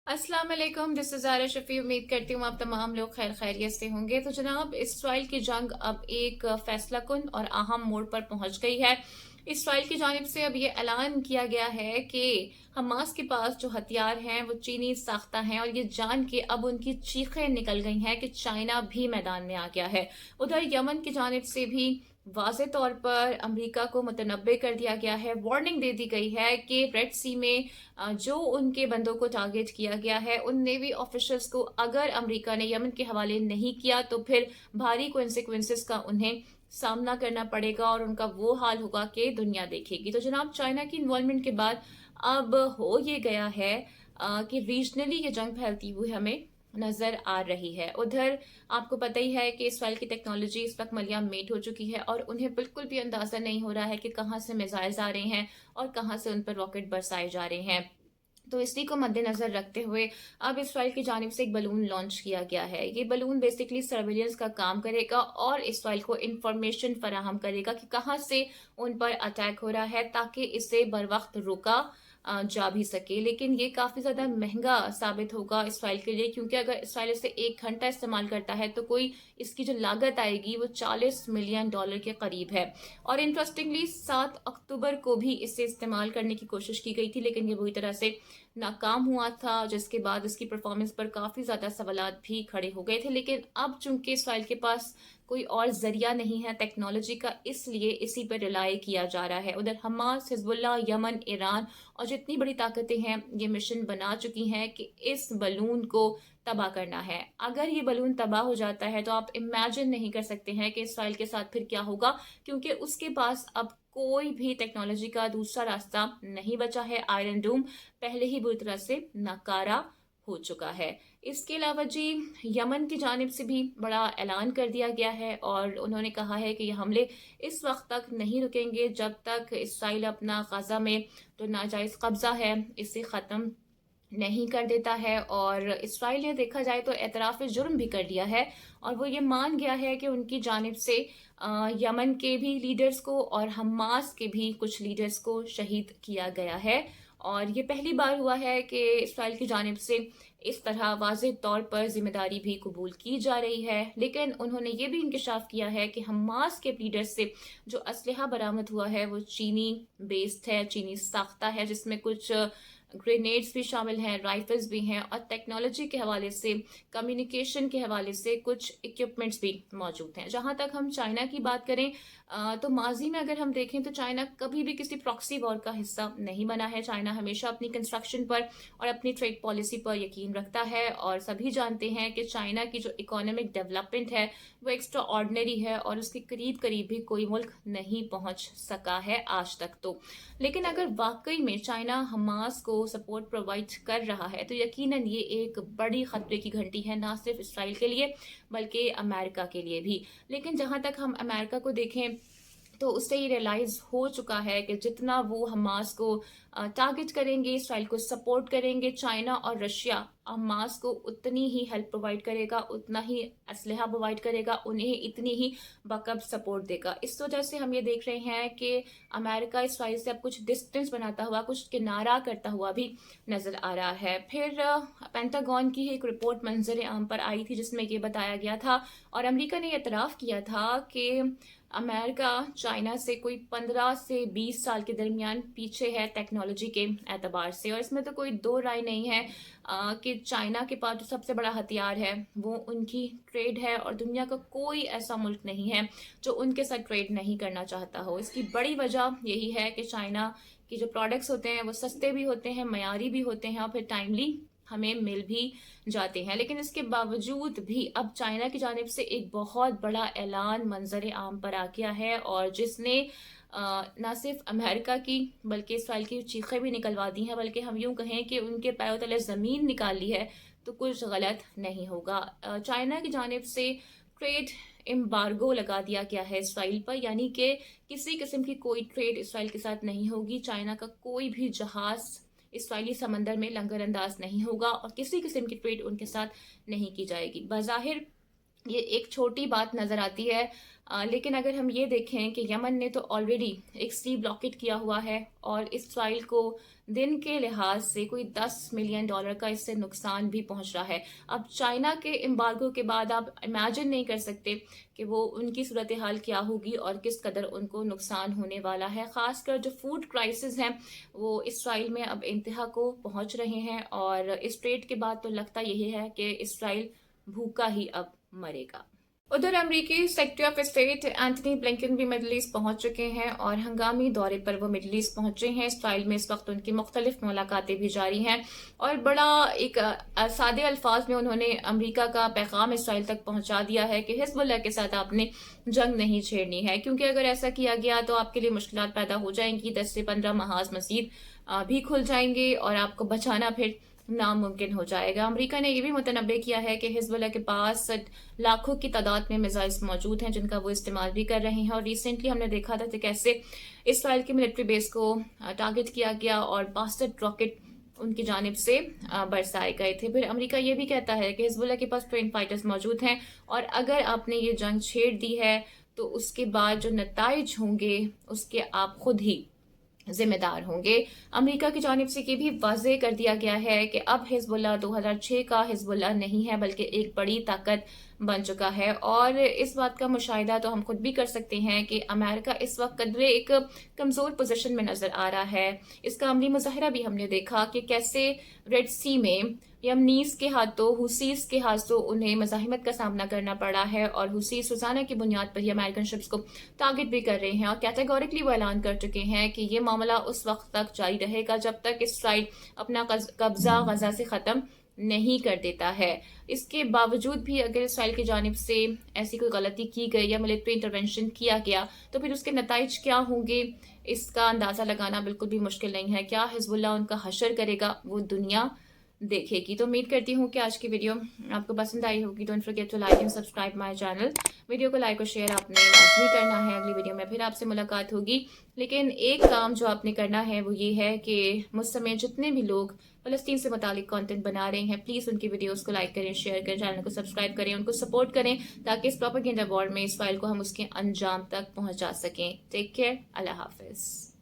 अस्सलाम वालेकुम, this is Zaara Shafi. उम्मीद करती हूँ आप तमाम लोग खैर खैरियत से होंगे। तो जनाब, इसराइल की जंग अब एक फैसला कुन और अहम मोड़ पर पहुंच गई है। इसराइल की जानिब से अब ये ऐलान किया गया है कि हमास के पास जो हथियार हैं वो चीनी साख्ता हैं, और ये जान के अब उनकी चीखें निकल गई हैं कि चाइना भी मैदान में आ गया है। उधर यमन की जानिब से भी वाज़े तौर पर अमेरिका को मुतनब्बे कर दिया गया है, वार्निंग दे दी गई है कि रेड सी में जो उनके बंदों को टारगेट किया गया है, उन नेवी ऑफिसर्स को अगर अमेरिका ने यमन के हवाले नहीं किया तो फिर भारी कॉन्सिक्वेंसेस का उन्हें सामना करना पड़ेगा, और उनका वो हाल होगा कि दुनिया देखेगी। तो जनाब, चाइना की इन्वॉल्वमेंट के बाद अब हो ये गया है कि रीजनली ये जंग फैलती हुई हमें नजर आ रही है। उधर आपको पता ही है कि इसराइल की टेक्नोलॉजी इस वक्त मलिया मेट हो चुकी है, और उन्हें बिल्कुल भी अंदाजा नहीं हो रहा है कि कहाँ से मिसाइल्स आ रहे हैं और कहाँ से उन पर रॉकेट बरसाए जा रहे हैं। तो इसी को मद्देनजर रखते हुए अब इसराइल की जानिब से एक बलून लॉन्च किया गया है। ये बलून बेसिकली सर्विलेंस का काम करेगा और इसराइल को इंफॉर्मेशन फराहम करेगा कि कहाँ से उन पर अटैक हो रहा है, ताकि इसे बर वक्त रोका जा भी सके। लेकिन ये काफी ज्यादा महंगा साबित होगा इसराइल के लिए, क्योंकि अगर इसराइल इसे 1 घंटा इस्तेमाल करता है तो कोई इसकी जो लागत आएगी वो $40 मिलियन के करीब है। और इंटरेस्टिंगली 7 अक्टूबर को भी इसे इस्तेमाल करने की कोशिश की गई थी, लेकिन ये बुरी तरह से नाकाम हुआ था, जिसके बाद इसकी परफॉर्मेंस पर काफी ज्यादा सवालात भी खड़े हो गए थे। लेकिन अब चूंकि इसराइल के पास कोई और जरिया नहीं है टेक्नोलॉजी का, इसलिए इसी पर रिलाई किया जा रहा है। उधर हमास, हिजबुल्लाह, यमन, ईरान और जितनी बड़ी ताकतें हैं ये मिशन बना चुकी हैं कि इस बलून को तबाह करना है। अगर ये बलून तबाह हो जाता है तो आप इमेजिन नहीं कर सकते हैं कि इसराइल के साथ फिर क्या होगा, क्योंकि उसके पास अब कोई भी टेक्नोलॉजी का दूसरा रास्ता नहीं बचा है। आयरन डूम पहले ही बुरी तरह से नाकारा हो चुका है। इसके अलावा जी, यमन की जानिब से भी बड़ा ऐलान कर दिया गया है, और उन्होंने कहा है कि ये हमले इस वक्त तक नहीं रुकेंगे जब तक इसराइल अपना गाजा में जो नाजायज कब्जा है इसे ख़त्म नहीं कर देता है। और इसराइल ने देखा जाए तो एतराफ़ जुर्म भी कर लिया है, और वो ये मान गया है कि उनकी जानिब से यमन के भी लीडर्स को और हमास के भी कुछ लीडर्स को शहीद किया गया है। और ये पहली बार हुआ है कि इसराइल की जानिब से इस तरह वाज़ेह तौर पर जिम्मेदारी भी कबूल की जा रही है। लेकिन उन्होंने ये भी इंकशाफ किया है कि हमास के लीडर्स से जो असलहा बरामद हुआ है वो चीनी बेस्ड है, चीनी साख्ता है, जिसमें कुछ ग्रेनेड्स भी शामिल हैं, राइफल्स भी हैं, और टेक्नोलॉजी के हवाले से, कम्युनिकेशन के हवाले से कुछ इक्विपमेंट्स भी मौजूद हैं। जहां तक हम चाइना की बात करें तो माजी में अगर हम देखें तो चाइना कभी भी किसी प्रॉक्सी वॉर का हिस्सा नहीं बना है। चाइना हमेशा अपनी कंस्ट्रक्शन पर और अपनी ट्रेड पॉलिसी पर यकीन रखता है, और सभी जानते हैं कि चाइना की जो इकोनॉमिक डेवलपमेंट है वो एक्स्ट्रा ऑर्डिनरी है, और उसके करीब करीब भी कोई मुल्क नहीं पहुंच सका है आज तक। तो लेकिन अगर वाकई में चाइना हमास को सपोर्ट प्रोवाइड कर रहा है तो यकीनन ये एक बड़ी खतरे की घंटी है, ना सिर्फ इसराइल के लिए बल्कि अमेरिका के लिए भी। लेकिन जहां तक हम अमेरिका को देखें तो उससे ये रियलाइज हो चुका है कि जितना वो हमास को टारगेट करेंगे, इसराइल को सपोर्ट करेंगे, चाइना और रशिया हमास को उतनी ही हेल्प प्रोवाइड करेगा, उतना ही असलहा प्रोवाइड करेगा, उन्हें इतनी ही बैकअप सपोर्ट देगा। इस वजह से हम ये देख रहे हैं कि अमेरिका इसराइल से अब कुछ डिस्टेंस बनाता हुआ, कुछ किनारा करता हुआ भी नजर आ रहा है। फिर पेंटागन की एक रिपोर्ट मंजर आम पर आई थी जिसमें ये बताया गया था, और अमेरिका ने एतराफ़ किया था कि अमेरिका चाइना से कोई 15 से 20 साल के दरमियान पीछे है टेक्नोलॉजी के एतबार से। और इसमें तो कोई दो राय नहीं है कि चाइना के पास जो सबसे बड़ा हथियार है वो उनकी ट्रेड है, और दुनिया का कोई ऐसा मुल्क नहीं है जो उनके साथ ट्रेड नहीं करना चाहता हो। इसकी बड़ी वजह यही है कि चाइना के जो प्रोडक्ट्स होते हैं वो सस्ते भी होते हैं, मयारी भी होते हैं, और फिर टाइमली हमें मिल भी जाते हैं। लेकिन इसके बावजूद भी अब चाइना की जानिब से एक बहुत बड़ा ऐलान मंजर आम पर आ गया है, और जिसने न सिर्फ अमेरिका की बल्कि इसराइल की चीखें भी निकलवा दी हैं, बल्कि हम यूं कहें कि उनके पैरों तले ज़मीन निकाल ली है तो कुछ गलत नहीं होगा। चाइना की जानिब से ट्रेड एम्बार्गो लगा दिया गया है इसराइल पर, यानी कि किसी किस्म की कोई ट्रेड इसराइल के साथ नहीं होगी। चाइना का कोई भी जहाज इसराइली समंदर में लंगर अंदाज नहीं होगा, और किसी किस्म की ट्रेड उनके साथ नहीं की जाएगी। बज़ाहिर ये एक छोटी बात नज़र आती है, लेकिन अगर हम ये देखें कि यमन ने तो ऑलरेडी एक सी ब्लॉकेट किया हुआ है और इसराइल को दिन के लिहाज से कोई $10 मिलियन का इससे नुकसान भी पहुंच रहा है। अब चाइना के एम्बार्गो के बाद आप इमेजिन नहीं कर सकते कि वो उनकी सूरत हाल क्या होगी और किस कदर उनको नुकसान होने वाला है। ख़ासकर जो फूड क्राइसिस हैं वो इसराइल में अब इंतहा को पहुंच रहे हैं और इस ट्रेड के बाद तो लगता यही है कि इसराइल भूखा ही अब मरेगा। उधर अमेरिकी secretary of state Anthony Blinken भी मिडल ईस्ट पहुंच चुके हैं और हंगामी दौरे पर वो मिडल ईस्ट पहुंचे हैं। इसराइल में इस वक्त उनकी मुख्तलिफ मुलाकातें भी जारी हैं और बड़ा एक सादे अल्फाज में उन्होंने अमेरिका का पैगाम इसराइल तक पहुंचा दिया है कि हिजबुल्लाह के साथ आपने जंग नहीं छेड़नी है, क्योंकि अगर ऐसा किया गया तो आपके लिए मुश्किलात पैदा हो जाएंगी। 10 से 15 महाज मजीद भी खुल जाएंगे और आपको बचाना फिर नामुमकिन हो जाएगा। अमेरिका ने यह भी मुतनब्बे किया है कि हिजबुल्लाह के पास लाखों की तादाद में मिसाइल्स मौजूद हैं जिनका वो इस्तेमाल भी कर रहे हैं और रिसेंटली हमने देखा था कि कैसे इसराइल के मिलिट्री बेस को टारगेट किया गया और 62 रॉकेट उनकी जानिब से बरसाए गए थे। फिर अमेरिका ये भी कहता है कि हिजबुल्लाह के पास ट्रेन फाइटर्स मौजूद हैं और अगर आपने ये जंग छेड़ दी है तो उसके बाद जो नताइज होंगे उसके आप खुद ही जिम्मेदार होंगे। अमेरिका की जानिब से ये भी वाज़ेह कर दिया गया है कि अब हिजबुल्लाह 2006 का हिजबुल्लाह नहीं है बल्कि एक बड़ी ताकत बन चुका है और इस बात का मुशाहिदा तो हम खुद भी कर सकते हैं कि अमेरिका इस वक्त कदरे एक कमज़ोर पोजीशन में नज़र आ रहा है। इसका अमली मुजाहरा भी हमने देखा कि कैसे रेड सी में यमनीस के हाथों हुसीस के हाथों उन्हें मज़ाहिमत का सामना करना पड़ा है और हुसीस रोजाना की बुनियाद पर ही अमेरिकन शिप्स को टारगेट भी कर रहे हैं और कैटेगोरिकली वो ऐलान कर चुके हैं कि ये मामला उस वक्त तक जारी रहेगा जब तक इसराइल अपना कब्जा गजा से ख़त्म नहीं कर देता है। इसके बावजूद भी अगर इसराइल की जानिब से ऐसी कोई गलती की गई या मिलिट्री इंटरवेंशन किया गया तो फिर उसके नताइज क्या होंगे इसका अंदाज़ा लगाना बिल्कुल भी मुश्किल नहीं है। क्या हिजबुल्लाह उनका हशर करेगा वो दुनिया देखेगी। तो उम्मीद करती हूँ कि आज की वीडियो आपको पसंद आई होगी। Don't forget to like and subscribe my channel. Video को लाइक और शेयर आपने लाजमी करना है। अगली वीडियो में फिर आपसे मुलाकात होगी, लेकिन एक काम जो आपने करना है वो ये है कि मुझ समय जितने भी लोग फ़लस्तीन से मुतालिक कंटेंट बना रहे हैं प्लीज़ उनकी वीडियोस को लाइक करें, शेयर करें, चैनल को सब्सक्राइब करें, उनको सपोर्ट करें ताकि इस प्रोपेगेंडा वॉर में इस फाइल को हम उसके अंजाम तक पहुँचा सकें। टेक केयर, अल्लाह हाफिज़।